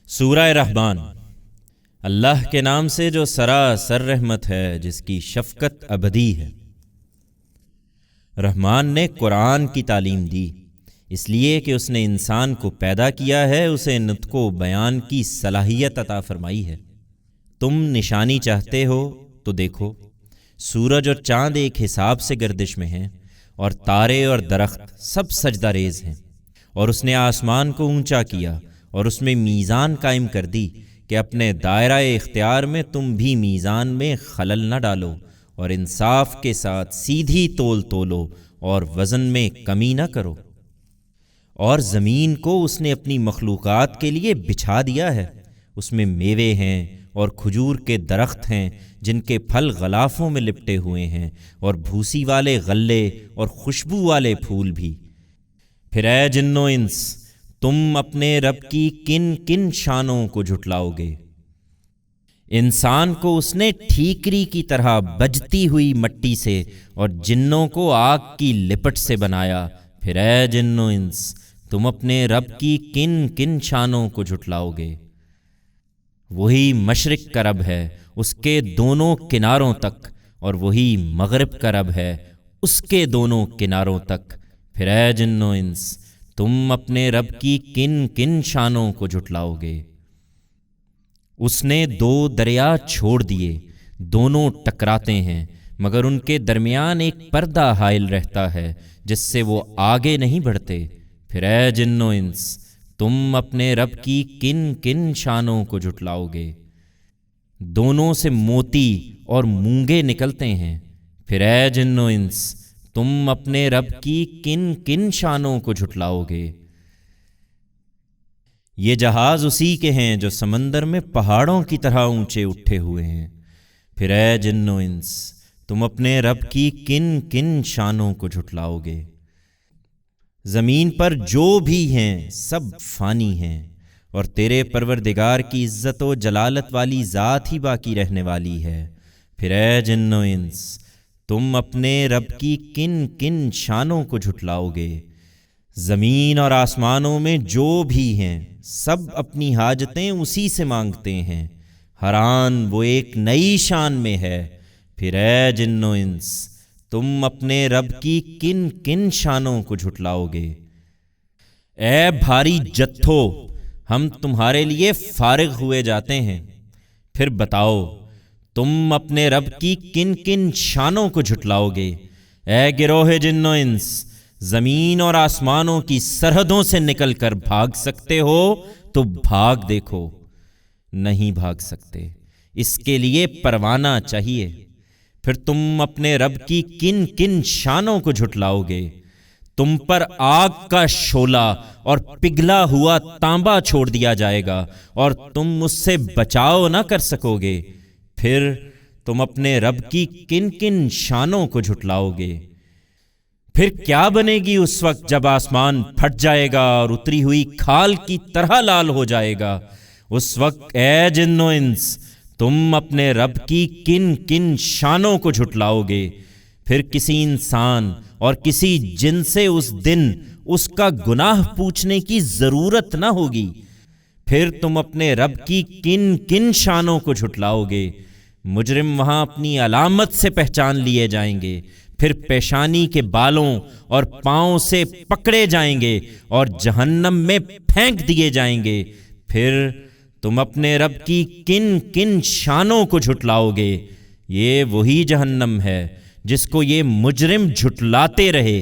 سورہ رحمان۔ اللہ کے نام سے جو سراسر رحمت ہے، جس کی شفقت ابدی ہے۔ رحمان نے قرآن کی تعلیم دی، اس لیے کہ اس نے انسان کو پیدا کیا ہے، اسے نطق و بیان کی صلاحیت عطا فرمائی ہے۔ تم نشانی چاہتے ہو تو دیکھو، سورج اور چاند ایک حساب سے گردش میں ہیں، اور تارے اور درخت سب سجدہ ریز ہیں۔ اور اس نے آسمان کو اونچا کیا اور اس میں میزان قائم کر دی کہ اپنے دائرہ اختیار میں تم بھی میزان میں خلل نہ ڈالو، اور انصاف کے ساتھ سیدھی تول تولو اور وزن میں کمی نہ کرو۔ اور زمین کو اس نے اپنی مخلوقات کے لیے بچھا دیا ہے، اس میں میوے ہیں اور کھجور کے درخت ہیں جن کے پھل غلافوں میں لپٹے ہوئے ہیں، اور بھوسی والے غلے اور خوشبو والے پھول بھی۔ پھر اے جن و انس، تم اپنے رب کی کن کن شانوں کو جھٹلاؤ گے؟ انسان کو اس نے ٹھیکری کی طرح بجتی ہوئی مٹی سے اور جنوں کو آگ کی لپٹ سے بنایا۔ پھر اے جن و انس، تم اپنے رب کی کن کن شانوں کو جھٹلاؤ گے؟ وہی مشرق کا رب ہے، اس کے دونوں کناروں تک، اور وہی مغرب کا رب ہے، اس کے دونوں کناروں تک۔ پھر اے جن و انس، تم اپنے رب کی کن کن شانوں کو جھٹلاؤ گے؟ اس نے دو دریا چھوڑ دیے، دونوں ٹکراتے ہیں، مگر ان کے درمیان ایک پردہ حائل رہتا ہے جس سے وہ آگے نہیں بڑھتے۔ پھر اے جن و انس، تم اپنے رب کی کن کن شانوں کو جھٹلاؤ گے؟ دونوں سے موتی اور مونگے نکلتے ہیں۔ پھر اے جن و انس، تم اپنے رب کی کن کن شانوں کو جھٹلاؤ گے؟ یہ جہاز اسی کے ہیں جو سمندر میں پہاڑوں کی طرح اونچے اٹھے ہوئے ہیں۔ پھر اے جن و انس، تم اپنے رب کی کن کن شانوں کو جھٹلاؤ گے؟ زمین پر جو بھی ہیں سب فانی ہیں، اور تیرے پروردگار کی عزت و جلالت والی ذات ہی باقی رہنے والی ہے۔ پھر اے جن و انس، تم اپنے رب کی کن کن شانوں کو جھٹلاؤ گے؟ زمین اور آسمانوں میں جو بھی ہیں سب اپنی حاجتیں اسی سے مانگتے ہیں، حیران وہ ایک نئی شان میں ہے۔ پھر اے جن و انس، تم اپنے رب کی کن کن شانوں کو جھٹلاؤ گے؟ اے بھاری جتھو، ہم تمہارے لیے فارغ ہوئے جاتے ہیں، پھر بتاؤ تم اپنے رب کی کن کن شانوں کو جھٹلاؤ گے؟ اے گروہ جن و انس، زمین اور آسمانوں کی سرحدوں سے نکل کر بھاگ سکتے ہو تو بھاگ دیکھو، نہیں بھاگ سکتے، اس کے لیے پروانہ چاہیے۔ پھر تم اپنے رب کی کن کن شانوں کو جھٹلاؤ گے؟ تم پر آگ کا شعلہ اور پگھلا ہوا تانبا چھوڑ دیا جائے گا، اور تم اس سے بچاؤ نہ کر سکو گے۔ پھر تم اپنے رب کی کن کن شانوں کو جھٹلاؤ گے؟ پھر کیا بنے گی اس وقت جب آسمان پھٹ جائے گا اور اتری ہوئی کھال کی طرح لال ہو جائے گا؟ اس وقت اے جن و انس، تم اپنے رب کی کن کن شانوں کو جھٹلاؤ گے؟ پھر کسی انسان اور کسی جن سے اس دن اس کا گناہ پوچھنے کی ضرورت نہ ہوگی۔ پھر تم اپنے رب کی کن کن شانوں کو جھٹلاؤ گے؟ مجرم وہاں اپنی علامت سے پہچان لیے جائیں گے، پھر پیشانی کے بالوں اور پاؤں سے پکڑے جائیں گے اور جہنم میں پھینک دیے جائیں گے۔ پھر تم اپنے رب کی کن کن شانوں کو جھٹلاؤ گے؟ یہ وہی جہنم ہے جس کو یہ مجرم جھٹلاتے رہے،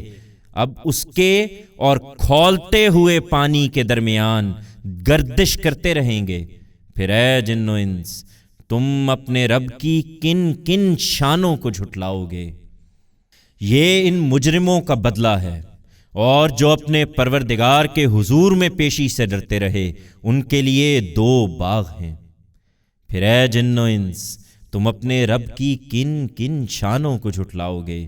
اب اس کے اور کھولتے ہوئے پانی کے درمیان گردش کرتے رہیں گے۔ پھر اے جن و انس، تم اپنے رب کی کن کن شانوں کو جھٹلاؤ گے؟ یہ ان مجرموں کا بدلہ ہے، اور جو اپنے پروردگار کے حضور میں پیشی سے ڈرتے رہے ان کے لیے دو باغ ہیں۔ پھر اے جن و انس، تم اپنے رب کی کن کن شانوں کو جھٹلاؤ گے؟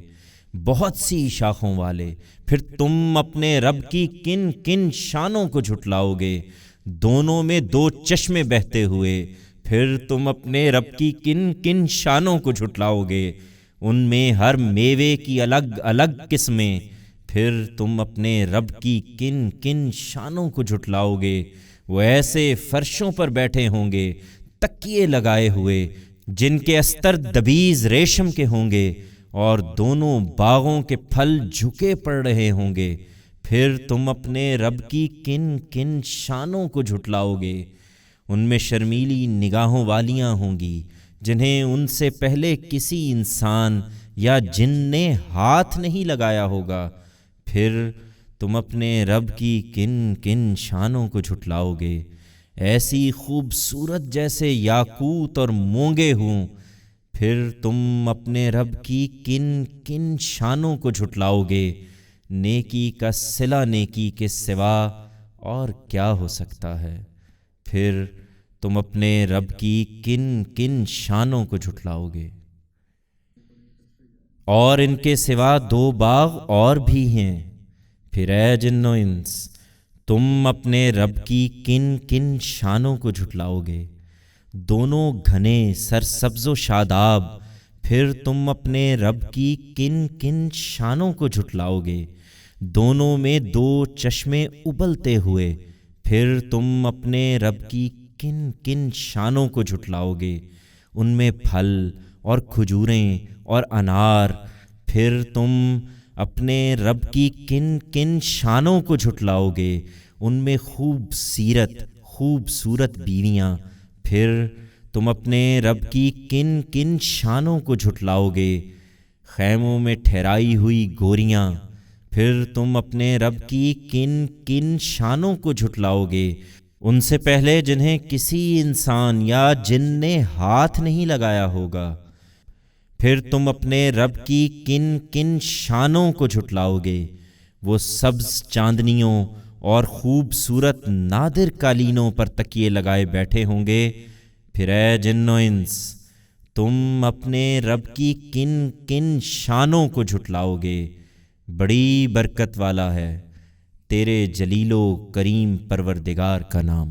بہت سی شاخوں والے، پھر تم اپنے رب کی کن کن شانوں کو جھٹلاؤ گے؟ دونوں میں دو چشمے بہتے ہوئے، پھر تم اپنے رب کی کن کن شانوں کو جھٹلاؤ گے؟ ان میں ہر میوے کی الگ الگ قسمیں، پھر تم اپنے رب کی کن کن شانوں کو جھٹلاؤ گے؟ وہ ایسے فرشوں پر بیٹھے ہوں گے تکیے لگائے ہوئے جن کے استر دبیز ریشم کے ہوں گے، اور دونوں باغوں کے پھل جھکے پڑ رہے ہوں گے۔ پھر تم اپنے رب کی کن کن شانوں کو جھٹلاؤ گے؟ ان میں شرمیلی نگاہوں والیاں ہوں گی جنہیں ان سے پہلے کسی انسان یا جن نے ہاتھ نہیں لگایا ہوگا۔ پھر تم اپنے رب کی کن کن شانوں کو جھٹلاؤ گے؟ ایسی خوبصورت جیسے یاقوت اور مونگے ہوں۔ پھر تم اپنے رب کی کن کن شانوں کو جھٹلاؤ گے؟ نیکی کا صلہ نیکی کے سوا اور کیا ہو سکتا ہے؟ پھر تم اپنے رب کی کن کن شانوں کو جھٹلاؤ گے؟ اور ان کے سوا 2 باغ اور بھی ہیں۔ پھر اے جن و انس، تم اپنے رب کی کن کن شانوں کو جھٹلاؤ گے؟ دونوں گھنے سرسبز و شاداب، پھر تم اپنے رب کی کن کن شانوں کو جھٹلاؤ گے؟ دونوں میں 2 چشمے ابلتے ہوئے، پھر تم اپنے رب کی کن کن شانوں کو جھٹلاؤ گے؟ ان میں پھل اور کھجوریں اور انار، پھر تم اپنے رب کی کن کن شانوں کو جھٹلاؤ گے؟ ان میں خوبصورت بیویاں، پھر تم اپنے رب کی کن کن شانوں کو جھٹلاؤ گے؟ خیموں میں ٹھہرائی ہوئی گوریاں، پھر تم اپنے رب کی کن کن شانوں کو جھٹلاؤ گے؟ ان سے پہلے جنہیں کسی انسان یا جن نے ہاتھ نہیں لگایا ہوگا۔ پھر تم اپنے رب کی کن کن شانوں کو جھٹلاؤ گے؟ وہ سبز چاندنیوں اور خوبصورت نادر قالینوں پر تکیے لگائے بیٹھے ہوں گے۔ پھر اے جن و انس، تم اپنے رب کی کن کن شانوں کو جھٹلاؤ گے؟ بڑی برکت والا ہے تیرے جلیل و کریم پروردگار کا نام۔